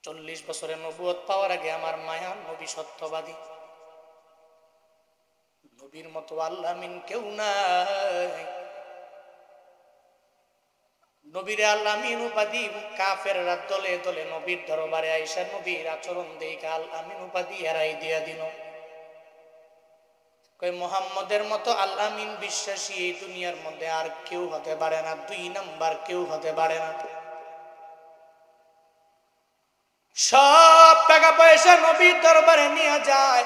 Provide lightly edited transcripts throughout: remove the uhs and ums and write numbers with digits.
40 বছরের নবুয়ত পাওয়ার আগে আমার মায়ার নবী সত্যবাদী। নবীর মতো আল্লাহ আমিন কেউ নাই। নবীর আল্লাহ আমিন উপাধি কাফেররা দলে দলে নবীর দরবারে আইসা নবীর আচরণ দেখে আল আমিন উপাধি এরাই দিয়া দিল। কই মুহাম্মদের মতো আল্লাহ আমিন বিশ্বাসী এই দুনিয়ার মধ্যে আর কেউ হতে পারে না, 2 নাম্বার কেউ হতে পারে না। সব টাকা পয়সা নবীর দরবারে নিয়ে যায়,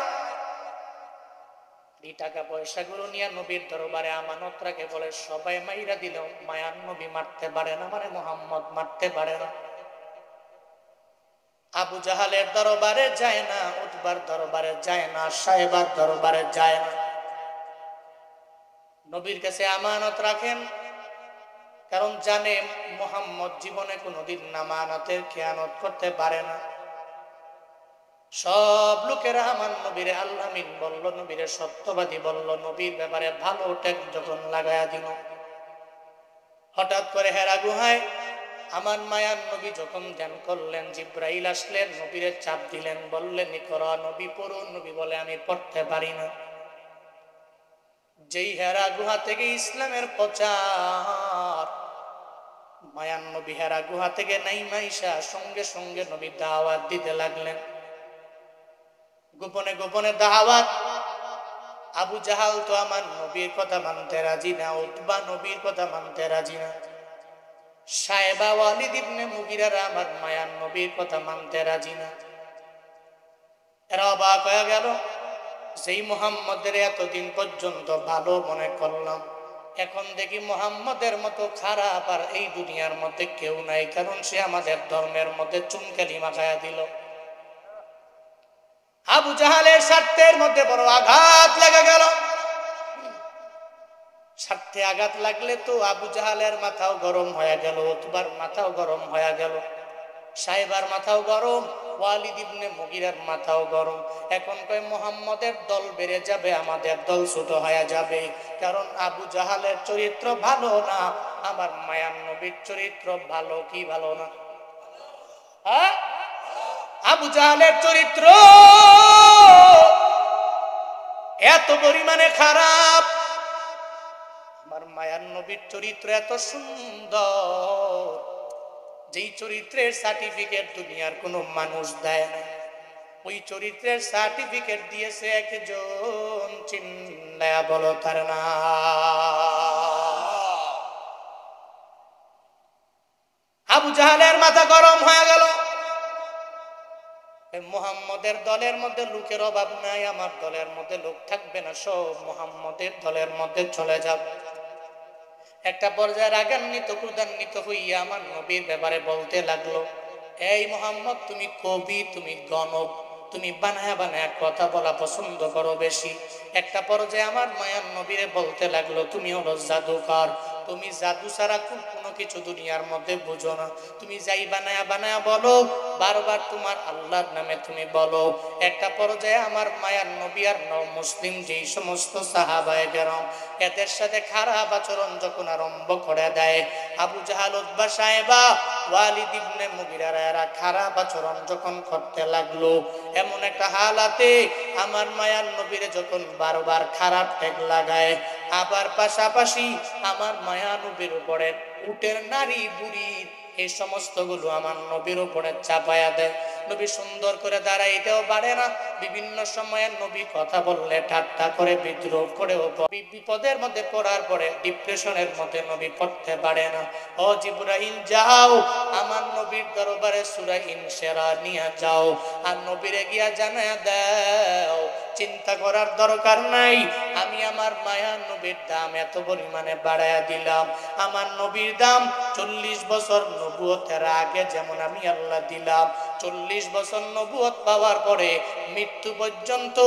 এই টাকা পয়সাগুলো নিয়ে নবীর দরবারে আমানত রাখে, বলে সবাই মাইরা দিলেও মায়ার নবী মারতে পারে না, মানে মুহাম্মদ মারতে পারে না। আবু জাহালের দরবারে যায় না, উতবার দরবারে যায় না, সাহেবার দরবারে যায় না। নবীর কাছে আমানত রাখেন, কারণ জানে মুহাম্মদ জীবনে কোনোদিন আমানতের খেয়ানত করতে পারে না। সব লোকেরা আমার নবীরে আল্লাহ আমিন বলল, নবীরে সত্যবাদী বলল, নবীর ব্যাপারে ভালো টেক যখন লাগায়া দিল, হঠাৎ করে হেরা গুহায় আমার মায়ার নবী যখন ধ্যান করলেন, জিব্রাইল আসলেন, নবীরে চাপ দিলেন, বললেন ইকরা, নবী পড়ুন। নবী বলে আমি পড়তে পারি না। যেই হেরা গুহা থেকে ইসলামের প্রচার, মায়ার নবী হেরা গুহা থেকে নাইমাইশা সঙ্গে সঙ্গে নবী দাওয়াত দিতে লাগলেন। গোপনে গোপনে দাওয়াত। আবু জাহাল তো আমার নবীর কথা মানতে রাজি না, উতবা নবীর কথা মানতে রাজি না, সাহেবা ওয়ালিদ ইবনে মুগিরারা আমার মায়ার নবীর কথা মানতে রাজি না। এরা অবাক হয়ে গেল, যেই মুহাম্মদের এতদিন পর্যন্ত ভালো মনে করলাম, এখন দেখি মুহাম্মদের মতো খারাপ আর এই দুনিয়ার মধ্যে কেউ নাই, কারণ সে আমাদের ধর্মের মধ্যে চুনকালি মাখায়া দিল। আবু জাহালের স্বার্থের মধ্যে বড় আঘাত লেগে গেল। স্বার্থে আঘাত লাগলে তো আবু জাহালের মাথাও গরম হয়ে গেল, উতবার মাথাও গরম হয়ে গেল, সাহেবার মাথাও গরম, ওয়ালিদ ইবনে মুগিরার মাথাও গরম। এখন কয় মুহাম্মদের দল বেড়ে যাবে, আমাদের দল ছোট হয়ে যাবে, কারণ আবু জাহালের চরিত্র ভালো না, আমার মায়ার নবীর চরিত্র ভালো কি ভালো না? হ্যাঁ, আবু জাহালের চরিত্র এত পরিমাণে খারাপ, আমার মায়ার নবীর চরিত্র এত সুন্দর, যেই চরিত্রের সার্টিফিকেট দুনিয়ার কোনো মানুষ দেয় না, ওই চরিত্রের সার্টিফিকেট দিয়েছে একজন, চিল্লায়া বলো তার না। আবু জাহালের মাথা গরম হয়ে গেল। মুহাম্মদের দলের মধ্যে লোকের অভাব নাই, আমার দলের মধ্যে লোক থাকবে না, সব মুহাম্মদের দলের মধ্যে চলে যাবে। একটা পর্যায়ে রাগান্বিত ক্রোধান্বিত হইয়া আমার নবীর ব্যাপারে বলতে লাগলো, এই মুহাম্মদ, তুমি কবি, তুমি গণক, তুমি বানায়া বানায়া কথা বলা পছন্দ করো বেশি। একটা পর্যায়ে আমার মায়ার নবীরে বলতে লাগলো, তুমি হলো জাদুকর, তুমি জাদু ছাড়া কোনো কিছু দুনিয়ার মধ্যে বুঝো না, তুমি যাই বানায়া বানায়া বলো, বারবার তোমার আল্লাহর নামে তুমি বলো। একটা পর্যায়ে আমার মায়ার নবী আর মুসলিম যেই সমস্ত সাহাবায়ে কেরাম এদের সাথে খারাপ আচরণ যখন আরম্ভ করে দেয়, আবু জাহাল, উতবা, সাহেবা, ওয়ালিদ ইবনে মুগিরারা এরা খারাপ আচরণ যখন করতে লাগলো, এমন একটা হালাতে আমার মায়ার নবীরে যখন বারবার খারাপ ঠেক লাগায়, আবার পাশাপাশি আমার মায়া নবীর উপরে উটের নারী বুড়ির এই সমস্ত গুলো আমার নবীর উপরে চাপায়া দেয়। নবী সুন্দর করে দাঁড়াইতেও পারে না, বিভিন্ন সময়ে নবী কথা বললে ঠাট্টা করে, বিদ্রোহ করেও বিপদের মধ্যে পড়ার পরে ডিপ্রেশনের মধ্যে নবী পড়তে পারে না। ও জিবরাইল, যাও আমার নবীর দরবারে সূরা ইনশিরাহ নিয়ে যাও, আর নবীরে গিয়া জানায়া দাও, চিন্তা করার দরকার নাই, আমি আমার মায়া নবীর দাম এত পরিমাণে বাড়ায়া দিলাম। আমার নবীর দাম 40 বছর নবুয়তের আগে যেমন আমি আল্লাহ দিলাম, 40 বছর নবুয়ত পাওয়ার পরে মৃত্যু পর্যন্ত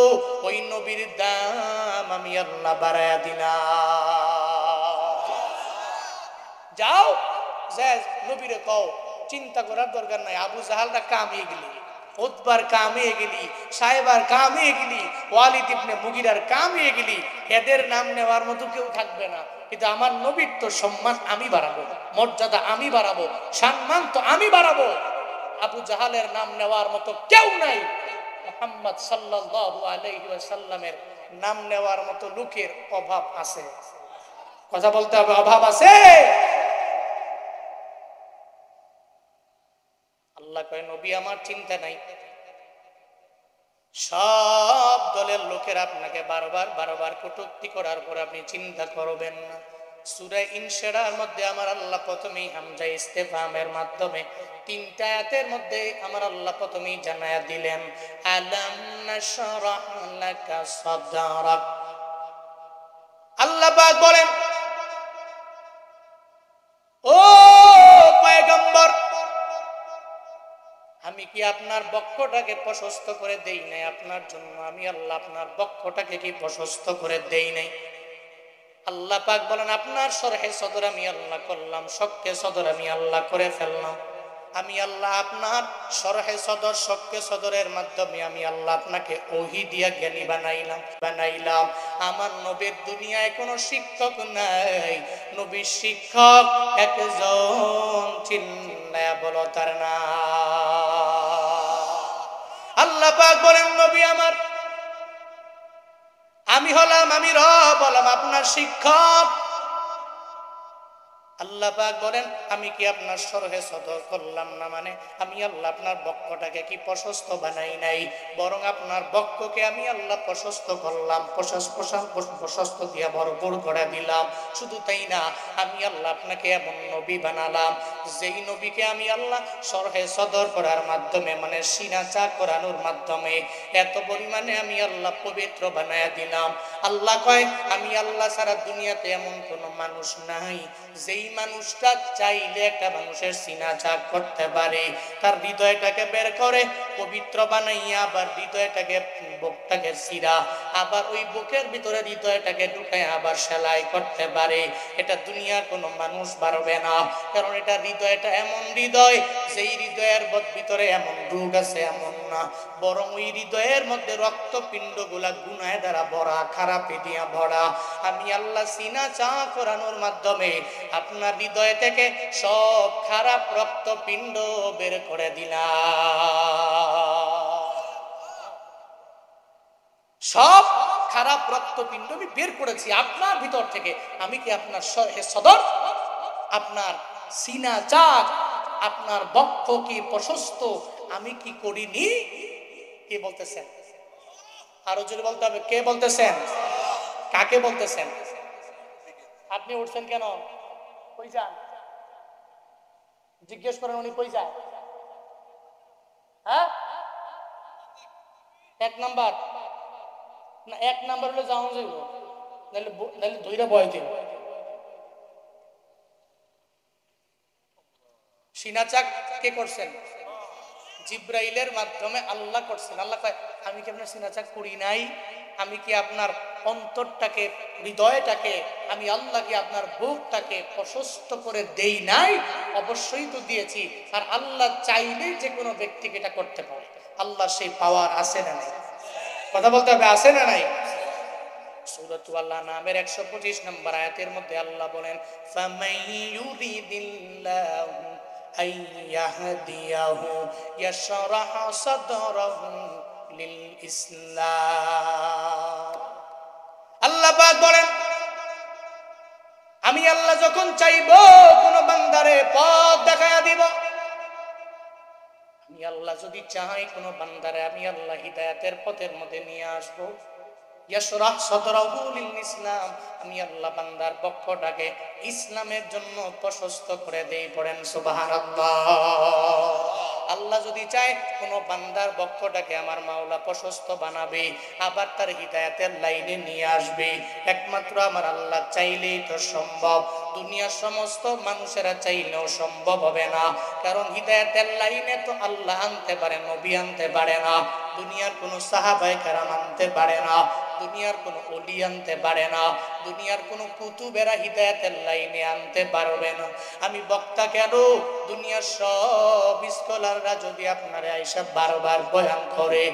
ওই নবীর দাম আমি আল্লাহ বাড়ায়া দিলাম। যাও, নবীরে কও, চিন্তা করার দরকার নাই, আবু জাহালরা কামিয়ে গেলি, উতবার কামিয়ে গেলি, সাহেবার কামিয়ে গেলি, ওয়ালিদ ইবনে মুগিরার কামিয়ে গেলি, এদের নাম নেওয়ার মতো কেউ থাকবে না, কিন্তু আমার নবীর তো সম্মান আমি বাড়াবো, মর্যাদা আমি বাড়াবো, সম্মান তো আমি বাড়াবো। আবু জাহালের নাম নেওয়ার মতো কেউ নাই, মুহাম্মদ সাল্লাল্লাহু আলাইহি ওয়াসাল্লামের নাম নেওয়ার মতো লোকের অভাব আছে। কথা বলতে হবে, অভাব আছে। আল্লাহ কয় নবী আমার চিন্তা নাই, সব দলের লোকের আপনাকে বারবার বারবার কটূক্তি করার পর আপনি চিন্তা করবেন না। সূরা ইনশিরার মধ্যে আমার আল্লাহ প্রথমেই হামজা ইস্তেফহামের মাধ্যমে তিনটা আয়াতের মধ্যে আমার আল্লাহ প্রথমেই জানায়া দিলেন, আলাম নাশরাহ লাকা সাদরাক। আল্লাহ পাক বলেন, ও পয়গম্বর, আমি কি আপনার বক্ষটাকে প্রশস্ত করে দেই নাই আপনার জন্য? আমি আল্লাহ আপনার বক্ষটাকে কি প্রশস্ত করে দেই নাই? আল্লাহ পাক বলেন, আপনার শরহে সদর আমি আল্লাহ করলাম, শক্কে সদর আমি আল্লাহ করে ফেললাম। আমি আল্লাহ আপনার শরহে সদর, শক্কে সদরের মাধ্যমে আমি আল্লাহ আপনাকে ওহী দিয়া জ্ঞানী বানাইলাম। আমার নবীর দুনিয়ায় কোনো শিক্ষক নাই, নবীর শিক্ষক একজন, চিল্লায়া বলো তার নাম। আল্লাহ পাক বলেন, নবী আমার, আমি রব হলাম আপনার শিক্ষক। আল্লাহ পাক বলেন, আমি কি আপনার শরহে সদর করলাম না? মানে আমি আল্লাহ আপনার বক্ষটাকে কি প্রশস্ত বানাই নাই, বরং আপনার বক্ষকে আমি আল্লাহ প্রশস্ত করলাম, প্রশস্ত দিয়া ভরপুর করে দিলাম। শুধু তাই না, আমি আল্লাহ আপনাকে এমন নবী বানালাম, যেই নবীকে আমি আল্লাহ শরহে সদর করার মাধ্যমে, মানে সিনা চা করানোর মাধ্যমে এত পরিমাণে আমি আল্লাহ পবিত্র বানায়া দিলাম। আল্লাহ কয়, আমি আল্লাহ সারা দুনিয়াতে এমন কোন মানুষ নাই যেই মানুষটা চাইলে একটা মানুষের সিনা চাক করতে পারে, তার হৃদয়টাকে বের করে পবিত্র বানাইয়া, আবার হৃদয়টাকে, বুকটাকে সিরা, আবার ওই বুকের ভিতরে হৃদয়টাকে ঢুকায় আবার সেলাই করতে পারে। এটা দুনিয়ার কোনো মানুষ পারবে না, কারণ এটা হৃদয়টা এমন হৃদয়, যেই হৃদয়ের ভিতরে এমন রোগ আছে এমন না, বরং ওই হৃদয়ের মধ্যে রক্তপিণ্ড গুলা গুনাহে দ্বারা ভরা, খারাপে দিয়া ভরা। আমি আল্লাহ সিনা চা করানোর মাধ্যমে আপনার হৃদয় থেকে সব খারাপ রক্তপিণ্ড বের করে দিলাম। সব খারাপ রক্তপিণ্ড আমি বের করেছি আপনার ভিতর থেকে। আমি কি আপনার শরহে সদর, আপনার সিনা চাক, আপনার বক্ষ কি প্রশস্ত আমি কি করিনি? কে বলতেছেন? আরো জোরে বলতে হবে, কে বলতেছেন? কাকে বলতেছেন? আপনি উঠছেন কেন? কই যান? জিজ্ঞেস করেন, উনি কই যায়? হ্যাঁ, এক নাম্বার না, এক নাম্বার হলে যাওয়া যাইব, নাহলে দুইটা বয় দিন। সিনাচাক কে করছেন? জিব্রাইলের মাধ্যমে আল্লাহ করছেন। আল্লাহ কয়, আমি কি আপনার সিনাচাক করি নাই? আমি কি আপনার অন্তরটাকে, হৃদয়টাকে, আমি আল্লাহ কি আপনার বুকটাকে প্রশস্ত করে দেই নাই? অবশ্যই তো দিয়েছি। আর আল্লাহ চাইলেই যে কোনো ব্যক্তিকে এটা করতে পারে। আল্লাহ সেই পাওয়ার আছে না নাই? কথা বলতে হবে, আছে না নাই? সূরাতুল আনামের 125 নম্বর আয়াতের মধ্যে আল্লাহ বলেন, ফামাইয়ুরিদিল্লাহু আইয়াহদিয়াহু ইয়াশরাহ সাদরাহু লিল ইসলাম। আল্লাহ পাক বলেন, আমি আল্লাহ যখন চাইবো কোন বান্দারে পথ দেখায়া দিব। আমি আল্লাহ যদি চাই কোন বান্দারে আমি আল্লাহ হিদায়াতের পথের মধ্যে নিয়ে আসবো। ইয়াশরাহ সাদরাহু লিল ইসলাম, আমি আল্লাহ বান্দার বক্ষটাকে ইসলামের জন্য প্রশস্ত করে দেই। পড়েন সুবহানাল্লাহ। আল্লাহ যদি চায় কোন বান্দার বক্ষটাকে আমার মাওলা প্রশস্ত বানাবে, আবার তার হিদায়াতের লাইনে নিয়ে আসবে, একমাত্র আমার আল্লাহ চাইলেই তো সম্ভব। দুনিয়ার সমস্ত মানুষেরা চাইলেও সম্ভব হবে না, কারণ হিদায়াতের লাইনে তো আল্লাহ আনতে পারে, নবী আনতে পারে না, দুনিয়ার কোনো সাহাবায়ে কেরাম আনতে পারে না, দুনিয়ার কোনো ওলি আনতে পারে না, দুনিয়ার কোনো কুতুবেরা হিদায়াতের লাইনে আনতে পারবে না। আমি বক্তা কেন, দুনিয়ার সব স্কলাররা যদি আপনারা আইসা বারবার বয়ান করে,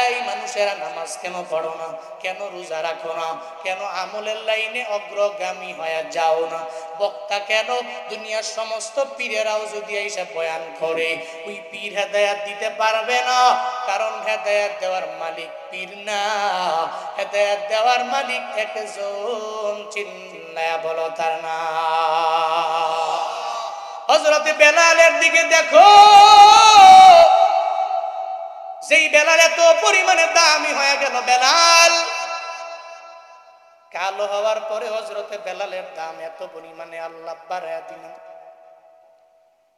এই মানুষেরা নামাজ কেন পড়ো না, কেন রোজা রাখো না, কেন আমলের লাইনে অগ্রগামী হয়ে যাও না, বক্তা কেন, দুনিয়ার সমস্ত পীরেরাও যদি আইসা বয়ান করে, ওই পীর হেদায়াত দিতে পারবে না। কারণ হেদায়াত দেওয়ার মালিক পীর না, হেদায়াত দেওয়ার মালিক একজন, চিল্লায়া বলো তার না। হযরতে বেলালের দিকে দেখো, যেই বেলাল এত পরিমাণে দামি হয়ে গেল, বেলাল কালো হওয়ার পরে হযরতে বেলালের দাম এত পরিমাণে আল্লাহ বাড়ায়া দিলেন।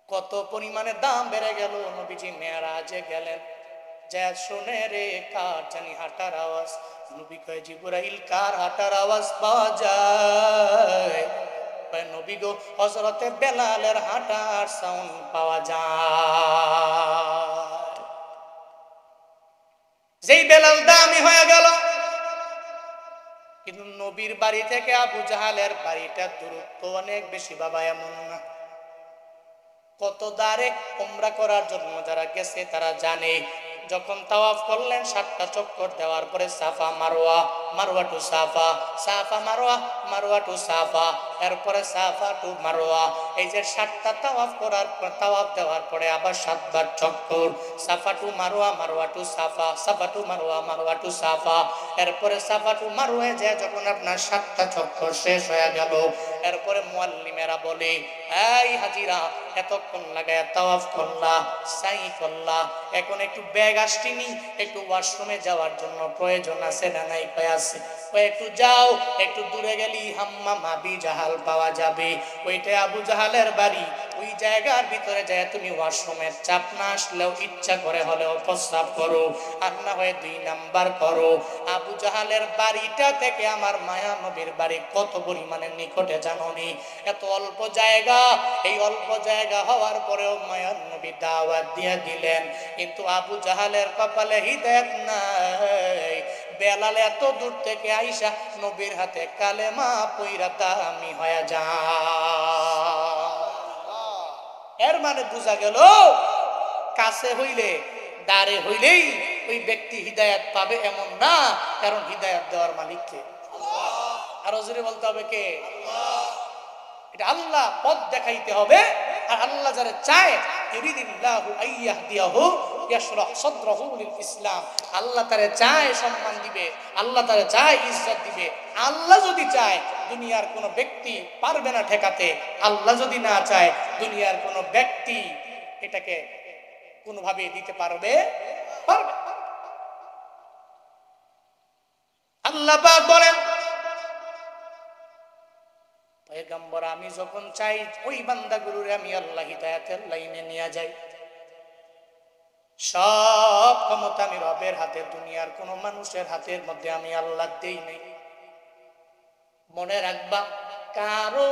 কত পরিমাণে দাম বেড়ে গেল, নবীজি মেরাজে গেলেন, যা শুনে রে কার জানি হাঁটার আওয়াজ। নবী কয় জিবরাইল, কার হাঁটার আওয়াজ পাওয়া যায়? নবী গো, হযরতে বেলালের হাঁটার সাউন্ড পাওয়া যায়। যেই বেলাল দামি হয়ে গেল, কিন্তু নবীর বাড়ি থেকে আবু জাহালের বাড়িটা দূরত্ব অনেক বেশি বাবা, এমন না। কত দাঁড়ে উমরা করার জন্য যারা গেছে তারা জানে, যখন তাওয়াফ করলেন 7টা চক্কর দেওয়ার পরে সাফা মারওয়া, মারওয়া টু সাফা, সাফা মারওয়া, মারওয়া টু সাফা, এরপরে সাফা টু মারওয়া, এই যে 7টা তাওয়াফ করার পর, তাওয়াফ দেওয়ার পরে আবার 7বার চক্কর, সাফা টু মারওয়া, মারওয়া টু সাফা, সাফা টু মারওয়া, মারওয়া টু সাফা, এরপরে সাফা টু মারওয়া যায় যখন আপনার 7টা চক্কর শেষ হয়ে গেল, এরপরে মুআল্লিমেরা বলে, এই হাজিরা এতক্ষণ লাগায় তাওয়াফ করলা, সাই করলা, এখন একটু ব্যাগ আসটিনি, একটু ওয়াশরুমে যাওয়ার জন্য প্রয়োজন আছে না নাই? কয় আছে। কয় একটু যাও, একটু দূরে গেলি হাম্মাম আবি জাহাল পাওয়া যাবে, ওইটা আবু জাহালের বাড়ি, ওই জায়গার ভিতরে যায় তুমি ওয়াশরুমের চাপ না আসলেও ইচ্ছা করে হলেও প্রস্রাব করো, আর না হয় 2 নাম্বার করো। আবু জাহালের বাড়িটা থেকে আমার মায়া নবীর বাড়ি কত পরিমাণে নিকটে জানোনি? এত অল্প জায়গা, এই অল্প জায়গা হওয়ার পরেও মায়া নবী দাওয়াত দিয়ে দিলেন, কিন্তু আবু জাহালের কপালে হিদায়াত নাই। বেলাল এত দূর থেকে আইসা নবীর হাতে কালেমা পয়রা দামি হয়ে যায়। এর মানে বোঝা গেল, কাছে হইলে, দাঁড়ে হইলেই ওই ব্যক্তি হিদায়াত পাবে এমন না, কারণ হিদায়াত দেওয়ার মালিক কে? আর জোরে বলতে হবে কে? এটা আল্লাহ পথ দেখাইতে হবে। আর আল্লাহ যারা চায়, ইউরিদিল্লাহু আইয়াহদিয়াহু ইয়াশরাহ সাদরাহু লিল ইসলাম, আল্লাহ তারে চায় সম্মান দিবে, আল্লাহ তারে চায় ইজ্জত দিবে। আল্লাহ যদি চায়, দুনিয়ার কোনো ব্যক্তি পারবে না ঠেকাতে। আল্লাহ যদি না চায়, দুনিয়ার কোনো ব্যক্তি এটাকে কোনোভাবে দিতে পারবে? আল্লাহ পাক বলেন, পয়গম্বর আমি যখন চাই ওই বান্দাগুলোরে আমি আল্লাহ হিদায়াতের লাইনে নিয়ে যাই। সব ক্ষমতা আমি রবের হাতে, দুনিয়ার কোন মানুষের হাতের মধ্যে আমি আল্লাহ দেই নাই। মনে রাখবা, কারো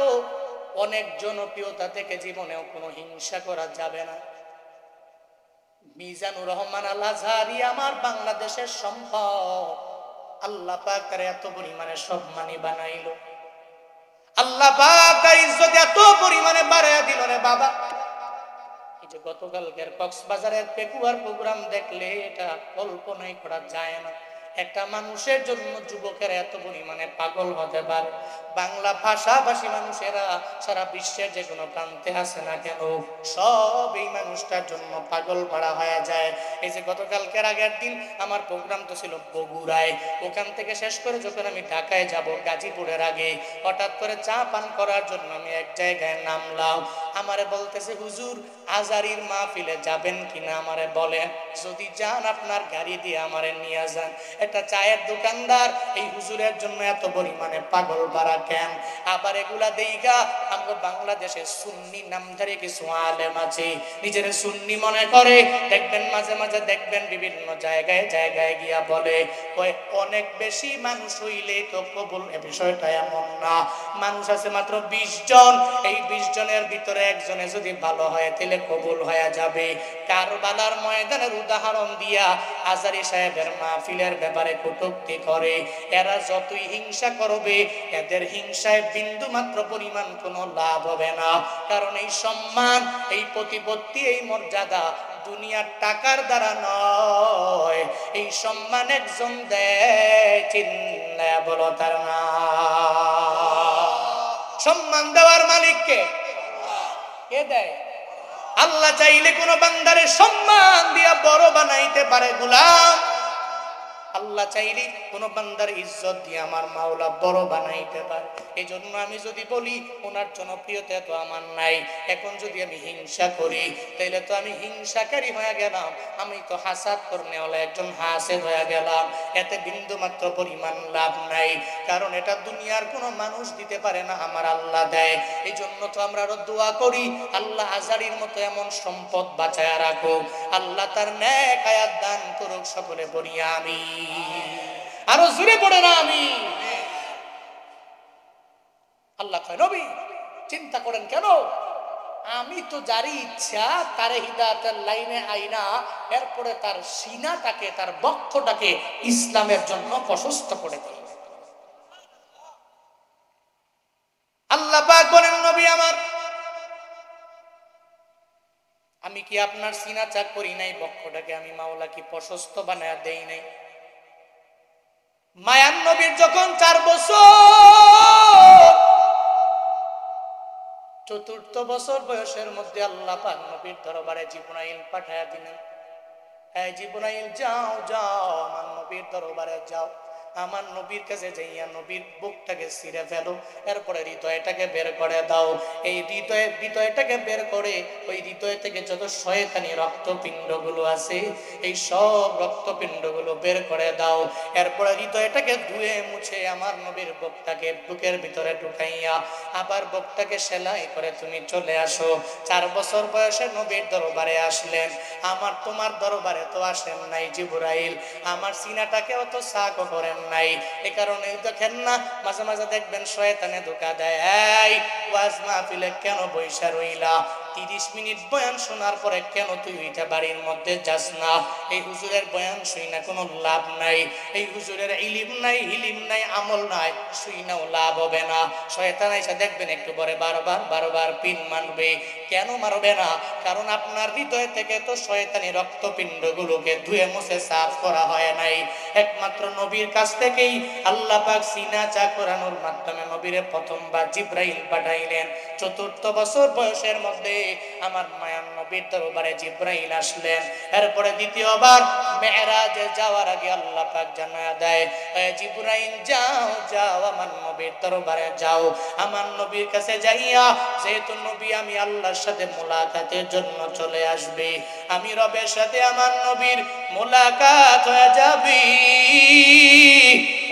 অনেক জনপ্রিয়তা থেকে জীবনেও কোনো হিংসা করা যাবে না। মিজানুর রহমান আল আজহারি আমার বাংলাদেশের সম্পদ, আল্লাহ পাক তার এত পরিমাণে সম্মানী বানাইলো, আল্লাহ পাক তার ইজ্জত এত পরিমাণে বাড়াইয়া দিল রে বাবা। এই যে গতকালকের কক্সবাজারের পেকুয়ার প্রোগ্রাম দেখলে এটা কল্পনাই করা যায় না। একটা মানুষের জন্য যুবকেরা এত পরিমাণে পাগল হতে পারে। বাংলা ভাষাভাষী মানুষেরা সারা বিশ্বের যে কোনো প্রান্তে আছে না কেন, সব এই মানুষটার জন্য পাগল করা হয়ে যায়। এই যে গতকালকের আগের দিন আমার প্রোগ্রাম তো ছিল বগুড়ায়, ওখান থেকে শেষ করে যখন আমি ঢাকায় যাব গাজীপুরের আগে, হঠাৎ করে চা পান করার জন্য আমি এক জায়গায় নামলাম। আমারে বলতেছে, হুজুর আজারির মাহফিলে যাবেন কিনা? আমারে বলেন, যদি যান আপনার গাড়ি দিয়ে আমারে নিয়ে যান। একটা চায়ের দোকানদার এই হুজুরের জন্য এত পরিমাণে পাগল বাড়া কেন? আবার এগুলা দেইগা আমরা বাংলাদেশে সুন্নি নামধারী কিছু আলেম আছে, নিজের সুন্নি মনে করে, দেখবেন মাঝে মাঝে দেখবেন বিভিন্ন জায়গায় জায়গায় গিয়া বলে, ওই অনেক বেশি মানুষ হইলে তো কবুল। এ বিষয়টা এমন না, মানুষ আছে মাত্র 20 জন, এই 20 জনের ভিতরে একজনে যদি ভালো হয় তাহলে কবুল হয়ে যাবে। কারবালার ময়দানের উদাহরণ দিয়া আজারি সাহেবের মাহফিলের ব্যাপারে কটূক্তি করে। এরা যতই হিংসা করবে এদের হিংসায় বিন্দু মাত্র পরিমাণ কোনো লাভ হবে না। কারণ এই সম্মান, এই প্রতিপত্তি, এই মর্যাদা দুনিয়ার টাকার দ্বারা নয়। এই সম্মান একজন দেয়, চিল্লা বলো তার নাম। সম্মান দেওয়ার মালিককে কে দেয়? আল্লাহ চাইলে কোন বান্দারে সম্মান দিয়া বড় বানাইতে পারে গোলাম। আল্লাহ চাইলে কোন বান্দার ইজ্জত দিয়ে আমার মাওলা বড় বানাইতে পারে। এই জন্য আমি যদি বলি ওনার জনপ্রিয়তা তো আমার নাই, এখন যদি আমি হিংসা করি তাইলে তো আমি হিংসাকারী হয়ে গেলাম, আমি তো হাসাদ করনেওয়ালা একজন হাসেদ হয়ে গেলাম। এতে বিন্দু মাত্র পরিমাণ লাভ নাই, কারণ এটা দুনিয়ার কোনো মানুষ দিতে পারে না, আমার আল্লাহ দেয়। এই জন্য তো আমরা আরো দোয়া করি, আল্লাহ আজারির মতো এমন সম্পদ বাঁচায়া রাখুক, আল্লাহ তার নেক হায়াত দান করুক। সকলে বলি আমিন। আরো জোরে পড়ে না আমি। আল্লাহ কয় নবী চিন্তা করেন কেন, আমি তো যারই ইচ্ছা তারে হিদায়াতের লাইনে আইনা এরপরে তার সিনাটাকে, তার বক্ষটাকে ইসলামের জন্য প্রশস্ত করে দিই। আল্লাহ পাক বলেন নবী আমার, আমি কি আপনার সিনা চাক করি নাই? বক্ষটাকে আমি মাওলা কি প্রশস্ত বানায়া দেই নাই? মায়ান নবীর যখন 4 বছর, চতুর্থ বছর বয়সের মধ্যে আল্লাহ পাক নবীর দরবারে জিবরাইল পাঠায়া দিলেন। এই জিবরাইল যাও যাও আমার নবীর দরবারে যাও, আমার নবীর কাছে যাইয়া নবীর বুকটাকে ছিঁড়ে ফেলো, এরপরে হৃদয়টাকে বের করে দাও। এই হৃদয়টাকে বের করে ওই হৃদয় থেকে যত শয়তানি রক্তপিণ্ডগুলো আছে এই সব রক্তপিণ্ডগুলো বের করে দাও। এরপরে হৃদয়টাকে ধুয়ে মুছে আমার নবীর বুকটাকে বুকের ভিতরে ঢুকাইয়া আবার বুকটাকে সেলাই করে তুমি চলে আসো। 4 বছর বয়সে নবীর দরবারে আসলেন, আমার তোমার দরবারে তো আসেন নাই জিবরাইল, আমার সিনাটাকেও তো সাক করেন নাই। এই কারণে দেখেন না মাঝে মাঝে দেখবেন শয়তানে ধোঁকা দেয়, এই ওয়াজ মাহফিলে কেন বইসা রইলা? 30 মিনিট বয়ান শোনার পরে কেন তুই ওইটা বাড়ির মধ্যে যাস না? এই হুজুরের বয়ান শুই না কোনো লাভ নাই, এই হুজুরের ইলিম নাই, হিলিম নাই, আমল নাই, শুই নাও লাভ হবে না। শয়তান এসে দেখবেন একটু পরে বারবার পিন মারবে। কেন মারবে না? কারণ আপনার হৃদয় থেকে তো শয়তানি রক্তপিণ্ডগুলোকে ধুয়ে মুছে সাফ করা হয় নাই। একমাত্র নবীর কাছ থেকেই আল্লাহ পাক সিনা চা করানোর মাধ্যমে নবীরে প্রথমবার জিবরাইল পাঠাইলেন। 4th বছর বয়সের মধ্যে আমার মায়ার নবীর দরবারে জিবরাইল আসলেন। এরপরে দ্বিতীয়বার মেরাজে যাওয়ার আগে আল্লাহ পাক জানায়া দেয়, জিবরাইল যাও যাও আমার নবীর দরবারে যাও, আমার নবীর কাছে যাইয়া যেহেতু নবী আমি আল্লাহর সাথে মোলাকাতের জন্য চলে আসবে, আমি রবের সাথে আমার নবীর মোলাকাত হয়ে যাবে।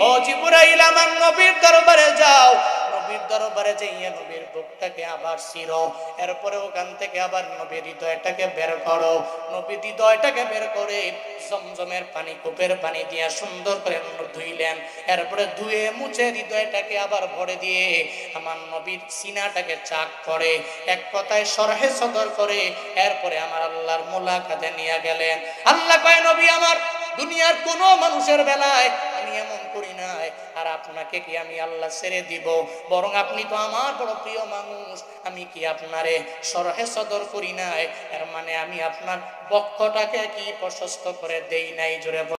ও জিবরাইল আমার নবীর দরবারে যাও, নবীর দরবারে যাইয়া নবীর বুকটাকে আবার ছিঁড়ো, এরপরে ওখান থেকে আবার নবীর হৃদয়টাকে বের করো। নবীর হৃদয়টাকে বের করে জমজমের পানি, কূপের পানি দিয়ে সুন্দর করে ধুইলেন। এরপরে ধুয়ে মুছে হৃদয়টাকে আবার ভরে দিয়ে আমার নবীর সিনাটাকে চাক করে, এক কথায় সরহে সদর করে এরপরে আমার আল্লাহর মোলাকাতে নিয়ে গেলেন। আল্লাহ কয় নবী আমার, দুনিয়ার কোন মানুষের বেলায় আমি এমন করি নাই, আর আপনাকে কি আমি আল্লাহ ছেড়ে দিব? বরং আপনি তো আমার বড় প্রিয় মানুষ, আমি কি আপনারে সরহে সদর করি নাই? এর মানে আমি আপনার বক্ষটাকে কি প্রশস্ত করে দেই নাই? জোরে